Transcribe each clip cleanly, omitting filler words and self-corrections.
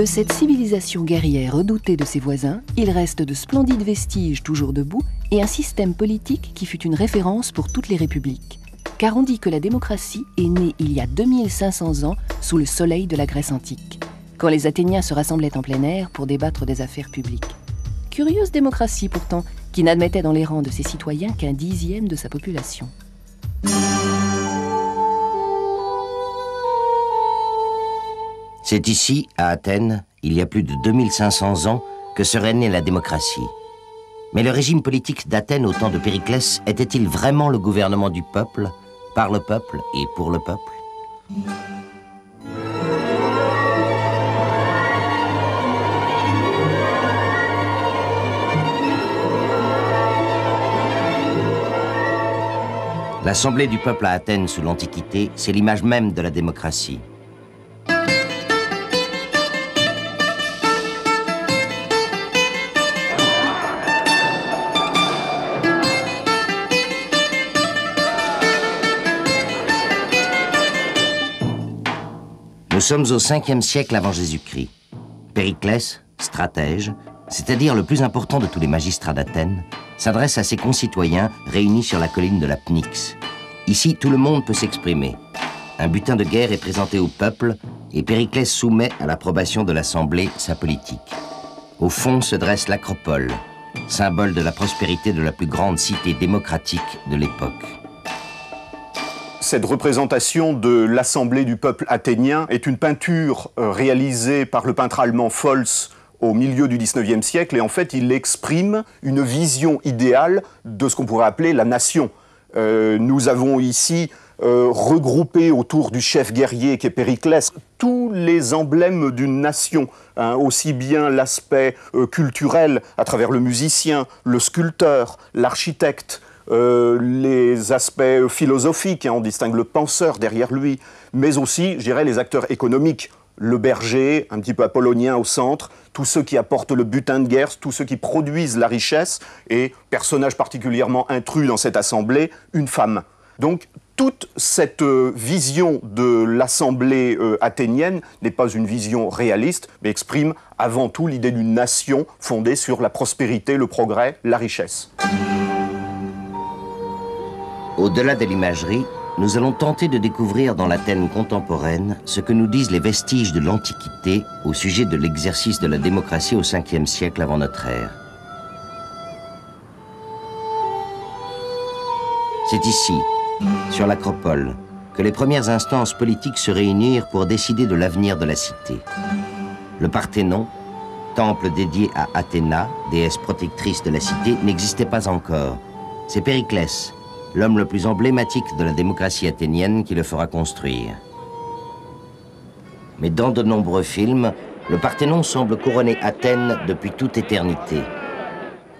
De cette civilisation guerrière redoutée de ses voisins, il reste de splendides vestiges toujours debout et un système politique qui fut une référence pour toutes les républiques. Car on dit que la démocratie est née il y a 2500 ans sous le soleil de la Grèce antique, quand les Athéniens se rassemblaient en plein air pour débattre des affaires publiques. Curieuse démocratie pourtant, qui n'admettait dans les rangs de ses citoyens qu'un dixième de sa population. C'est ici, à Athènes, il y a plus de 2500 ans, que serait née la démocratie. Mais le régime politique d'Athènes au temps de Périclès était-il vraiment le gouvernement du peuple, par le peuple et pour le peuple? L'Assemblée du peuple à Athènes sous l'Antiquité, c'est l'image même de la démocratie. Nous sommes au 5e siècle avant Jésus-Christ. Périclès, stratège, c'est-à-dire le plus important de tous les magistrats d'Athènes, s'adresse à ses concitoyens réunis sur la colline de la Pnyx. Ici, tout le monde peut s'exprimer. Un butin de guerre est présenté au peuple et Périclès soumet à l'approbation de l'Assemblée sa politique. Au fond se dresse l'Acropole, symbole de la prospérité de la plus grande cité démocratique de l'époque. Cette représentation de l'Assemblée du peuple athénien est une peinture réalisée par le peintre allemand Fols au milieu du XIXe siècle, et en fait il exprime une vision idéale de ce qu'on pourrait appeler la nation. Nous avons ici regroupé autour du chef guerrier qui est Périclès tous les emblèmes d'une nation, hein, aussi bien l'aspect culturel à travers le musicien, le sculpteur, l'architecte, les aspects philosophiques, hein, on distingue le penseur derrière lui, mais aussi, je dirais, les acteurs économiques. Le berger, un petit peu apollonien au centre, tous ceux qui apportent le butin de guerre, tous ceux qui produisent la richesse, et, personnage particulièrement intrus dans cette assemblée, une femme. Donc, toute cette vision de l'assemblée athénienne n'est pas une vision réaliste, mais exprime avant tout l'idée d'une nation fondée sur la prospérité, le progrès, la richesse. Au-delà de l'imagerie, nous allons tenter de découvrir dans l'Athènes contemporaine ce que nous disent les vestiges de l'Antiquité au sujet de l'exercice de la démocratie au 5e siècle avant notre ère. C'est ici, sur l'Acropole, que les premières instances politiques se réunirent pour décider de l'avenir de la cité. Le Parthénon, temple dédié à Athéna, déesse protectrice de la cité, n'existait pas encore. C'est Périclès, l'homme le plus emblématique de la démocratie athénienne, qui le fera construire. Mais dans de nombreux films, le Parthénon semble couronner Athènes depuis toute éternité.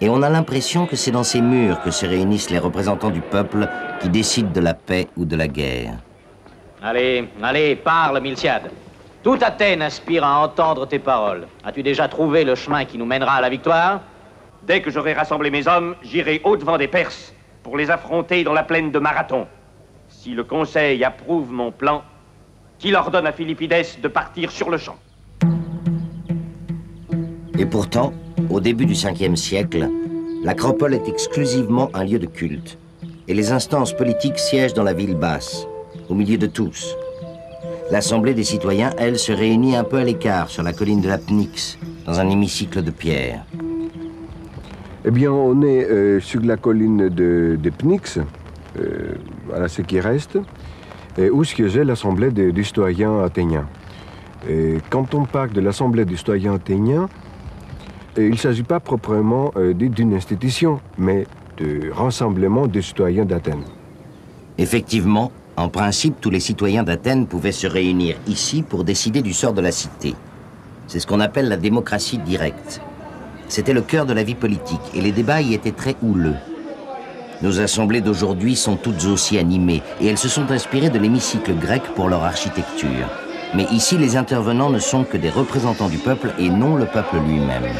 Et on a l'impression que c'est dans ces murs que se réunissent les représentants du peuple qui décident de la paix ou de la guerre. Allez, allez, parle, Miltiade. Toute Athènes aspire à entendre tes paroles. As-tu déjà trouvé le chemin qui nous mènera à la victoire? Dès que j'aurai rassemblé mes hommes, j'irai au-devant des Perses pour les affronter dans la plaine de Marathon. Si le Conseil approuve mon plan, qu'il ordonne à Philippides de partir sur le champ. Et pourtant, au début du 5e siècle, l'Acropole est exclusivement un lieu de culte. Et les instances politiques siègent dans la ville basse, au milieu de tous. L'Assemblée des citoyens, elle, se réunit un peu à l'écart sur la colline de la Pnyx, dans un hémicycle de pierre. Eh bien, on est sur la colline de Pnyx, voilà ce qui reste, où siégeait l'Assemblée des citoyens athéniens. Et quand on parle de l'Assemblée des citoyens athéniens, il ne s'agit pas proprement d'une institution, mais de rassemblement des citoyens d'Athènes. Effectivement, en principe, tous les citoyens d'Athènes pouvaient se réunir ici pour décider du sort de la cité. C'est ce qu'on appelle la démocratie directe. C'était le cœur de la vie politique, et les débats y étaient très houleux. Nos assemblées d'aujourd'hui sont toutes aussi animées, et elles se sont inspirées de l'hémicycle grec pour leur architecture. Mais ici, les intervenants ne sont que des représentants du peuple et non le peuple lui-même.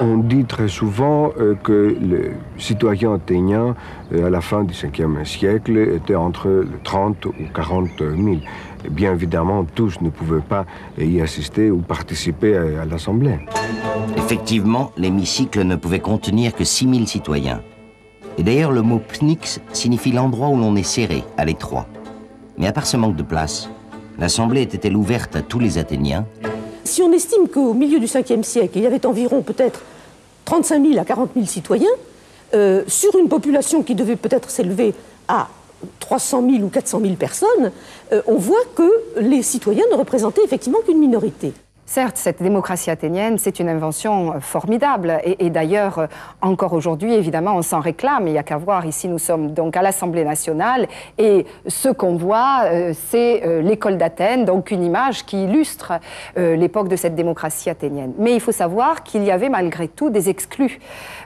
On dit très souvent que les citoyens athéniens, à la fin du 5e siècle, étaient entre 30 ou 40 000. Et bien évidemment, tous ne pouvaient pas y assister ou participer à l'Assemblée. Effectivement, l'hémicycle ne pouvait contenir que 6 000 citoyens. Et d'ailleurs, le mot pnix signifie l'endroit où l'on est serré, à l'étroit. Mais à part ce manque de place, l'Assemblée était-elle ouverte à tous les Athéniens? Si on estime qu'au milieu du 5e siècle, il y avait environ peut-être 35 000 à 40 000 citoyens, sur une population qui devait peut-être s'élever à 300 000 ou 400 000 personnes, on voit que les citoyens ne représentaient effectivement qu'une minorité. Certes, cette démocratie athénienne, c'est une invention formidable. Et d'ailleurs, encore aujourd'hui, évidemment, on s'en réclame. Il n'y a qu'à voir, ici, nous sommes donc à l'Assemblée nationale. Et ce qu'on voit, c'est l'école d'Athènes, donc une image qui illustre l'époque de cette démocratie athénienne. Mais il faut savoir qu'il y avait malgré tout des exclus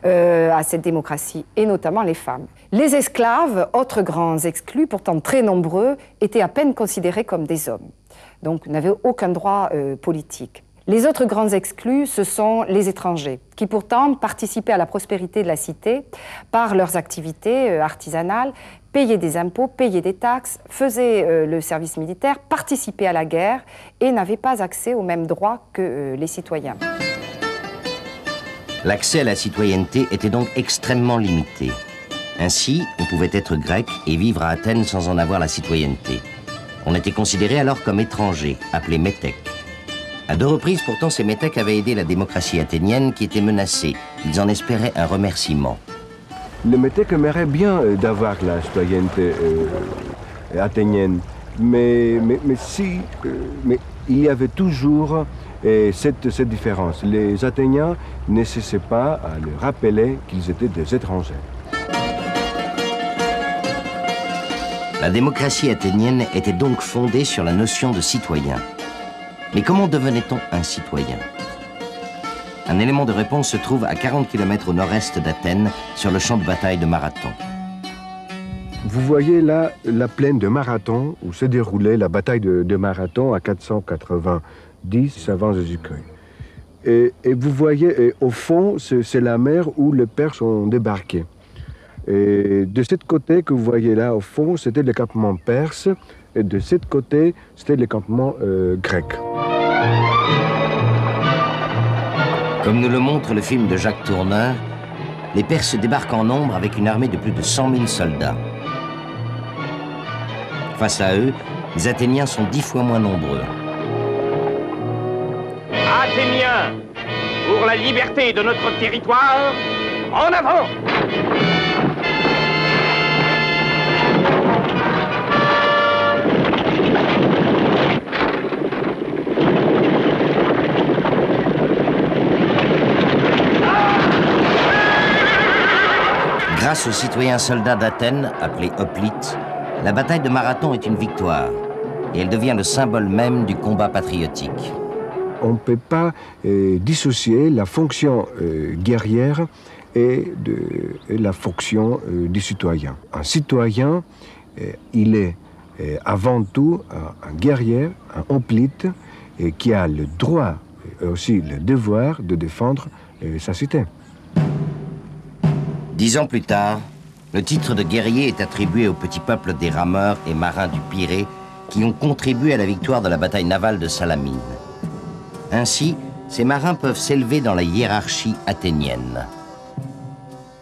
à cette démocratie, et notamment les femmes. Les esclaves, autres grands exclus, pourtant très nombreux, étaient à peine considérés comme des hommes. Donc n'avaient aucun droit politique. Les autres grands exclus, ce sont les étrangers, qui pourtant participaient à la prospérité de la cité par leurs activités artisanales, payaient des impôts, payaient des taxes, faisaient le service militaire, participaient à la guerre et n'avaient pas accès aux mêmes droits que les citoyens. L'accès à la citoyenneté était donc extrêmement limité. Ainsi, on pouvait être grec et vivre à Athènes sans en avoir la citoyenneté. On était considéré alors comme étranger, appelé métèque. À 2 reprises, pourtant, ces métèques avaient aidé la démocratie athénienne qui était menacée. Ils en espéraient un remerciement. Les métèques aimeraient bien d'avoir la citoyenneté athénienne, mais il y avait toujours cette différence. Les Athéniens ne cessaient pas à leur rappeler qu'ils étaient des étrangers. La démocratie athénienne était donc fondée sur la notion de citoyen. Mais comment devenait-on un citoyen? Un élément de réponse se trouve à 40 km au nord-est d'Athènes, sur le champ de bataille de Marathon. Vous voyez là la plaine de Marathon, où se déroulait la bataille de Marathon à 490 avant Jésus-Christ. Et vous voyez, au fond, c'est la mer où les Perses ont débarqué. Et de ce côté que vous voyez là, au fond, c'était le campement perse, et de ce côté, c'était le campement grec. Comme nous le montre le film de Jacques Tourneur, les Perses débarquent en nombre avec une armée de plus de 100 000 soldats. Face à eux, les Athéniens sont 10 fois moins nombreux. Athéniens, pour la liberté de notre territoire, en avant! Grâce aux citoyens soldats d'Athènes, appelés hoplites, la bataille de Marathon est une victoire et elle devient le symbole même du combat patriotique. On ne peut pas dissocier la fonction guerrière et la fonction du citoyen. Un citoyen, il est avant tout un guerrier, un hoplite, qui a le droit et aussi le devoir de défendre sa cité. 10 ans plus tard, le titre de guerrier est attribué au petit peuple des rameurs et marins du Pirée qui ont contribué à la victoire de la bataille navale de Salamine. Ainsi, ces marins peuvent s'élever dans la hiérarchie athénienne.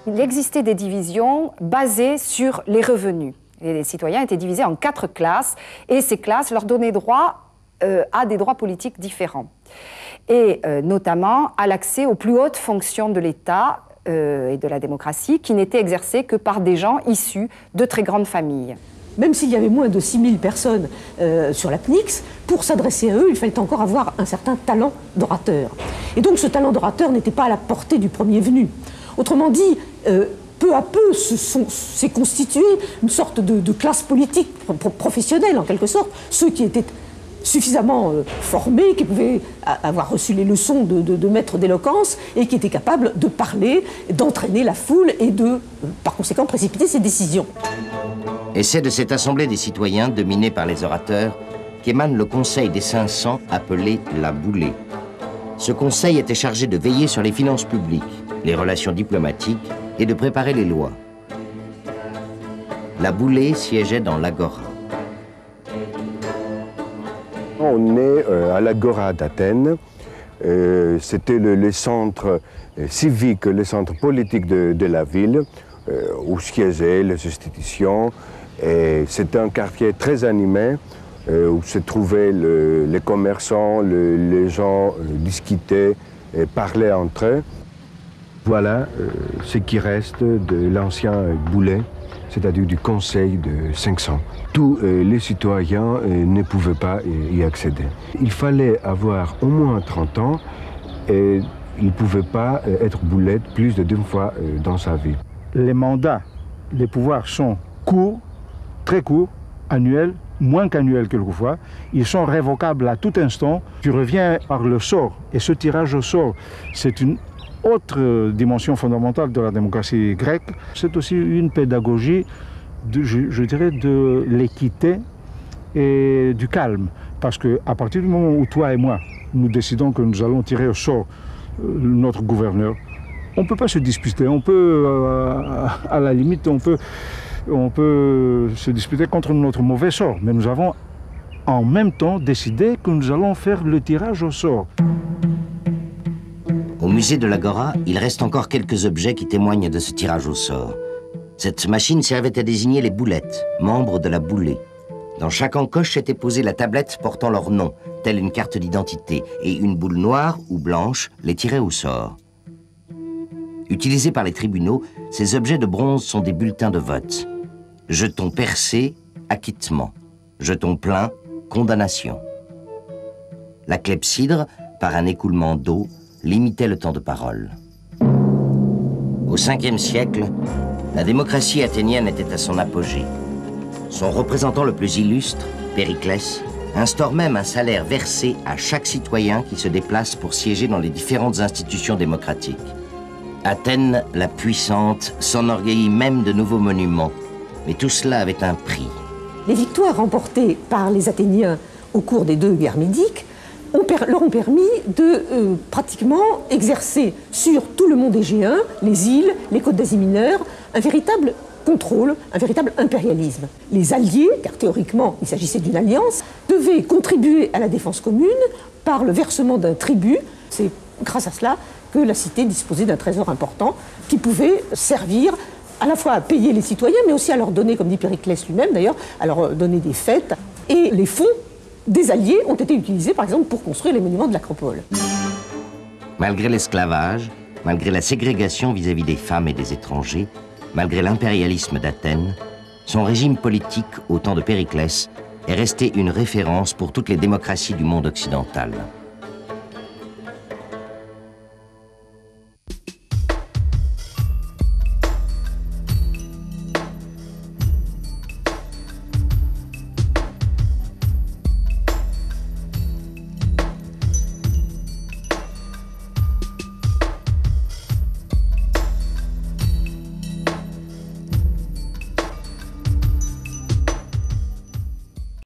Il existait des divisions basées sur les revenus. Les citoyens étaient divisés en 4 classes et ces classes leur donnaient droit à des droits politiques différents. Et notamment à l'accès aux plus hautes fonctions de l'État et de la démocratie qui n'étaient exercées que par des gens issus de très grandes familles. Même s'il y avait moins de 6 000 personnes sur la Pnyx, pour s'adresser à eux, il fallait encore avoir un certain talent d'orateur. Et donc ce talent d'orateur n'était pas à la portée du premier venu. Autrement dit, peu à peu s'est constituée une sorte de classe politique professionnelle, en quelque sorte, ceux qui étaient suffisamment formés, qui pouvaient avoir reçu les leçons de maîtres d'éloquence et qui étaient capables de parler, d'entraîner la foule et de, par conséquent, précipiter ses décisions. Et c'est de cette assemblée des citoyens, dominée par les orateurs, qu'émane le Conseil des 500, appelé la Boulée. Ce conseil était chargé de veiller sur les finances publiques, les relations diplomatiques et de préparer les lois. La Boulée siégeait dans l'Agora. On est à l'Agora d'Athènes. C'était le centre civique, le centre politique de la ville, où siégeaient les institutions. C'était un quartier très animé, où se trouvaient les commerçants, les gens discutaient et parlaient entre eux. Voilà ce qui reste de l'ancien Boulée, c'est-à-dire du Conseil de 500. Tous les citoyens ne pouvaient pas y accéder. Il fallait avoir au moins 30 ans et il ne pouvait pas être Boulée plus de 2 fois dans sa vie. Les mandats, les pouvoirs sont courts, très courts, annuels, moins qu'annuels quelquefois. Ils sont révocables à tout instant. Tu reviens par le sort. Et ce tirage au sort, c'est une autre dimension fondamentale de la démocratie grecque. C'est aussi une pédagogie, je dirais, de l'équité et du calme. Parce qu'à partir du moment où toi et moi, nous décidons que nous allons tirer au sort notre gouverneur, on ne peut pas se disputer. On peut, à la limite, on peut se disputer contre notre mauvais sort. Mais nous avons en même temps décidé que nous allons faire le tirage au sort. Au musée de l'Agora, il reste encore quelques objets qui témoignent de ce tirage au sort. Cette machine servait à désigner les boulettes, membres de la Boulée. Dans chaque encoche était posée la tablette portant leur nom, telle une carte d'identité, et une boule noire ou blanche les tirait au sort. Utilisés par les tribunaux, ces objets de bronze sont des bulletins de vote. Jeton percé, acquittement. Jeton plein, condamnation. La clepsydre, par un écoulement d'eau, limitait le temps de parole. Au 5e siècle, la démocratie athénienne était à son apogée. Son représentant le plus illustre, Périclès, instaure même un salaire versé à chaque citoyen qui se déplace pour siéger dans les différentes institutions démocratiques. Athènes, la puissante, s'enorgueillit même de nouveaux monuments, mais tout cela avait un prix. Les victoires remportées par les Athéniens au cours des 2 guerres médiques leur ont permis de pratiquement exercer sur tout le monde égéen, les îles, les côtes d'Asie mineure, un véritable contrôle, un véritable impérialisme. Les alliés, car théoriquement il s'agissait d'une alliance, devaient contribuer à la défense commune par le versement d'un tribut. C'est grâce à cela que la cité disposait d'un trésor important qui pouvait servir à la fois à payer les citoyens, mais aussi à leur donner, comme dit Périclès lui-même d'ailleurs, à leur donner des fêtes. Et les fonds des alliés ont été utilisés, par exemple, pour construire les monuments de l'Acropole. Malgré l'esclavage, malgré la ségrégation vis-à-vis des femmes et des étrangers, malgré l'impérialisme d'Athènes, son régime politique, au temps de Périclès, est resté une référence pour toutes les démocraties du monde occidental.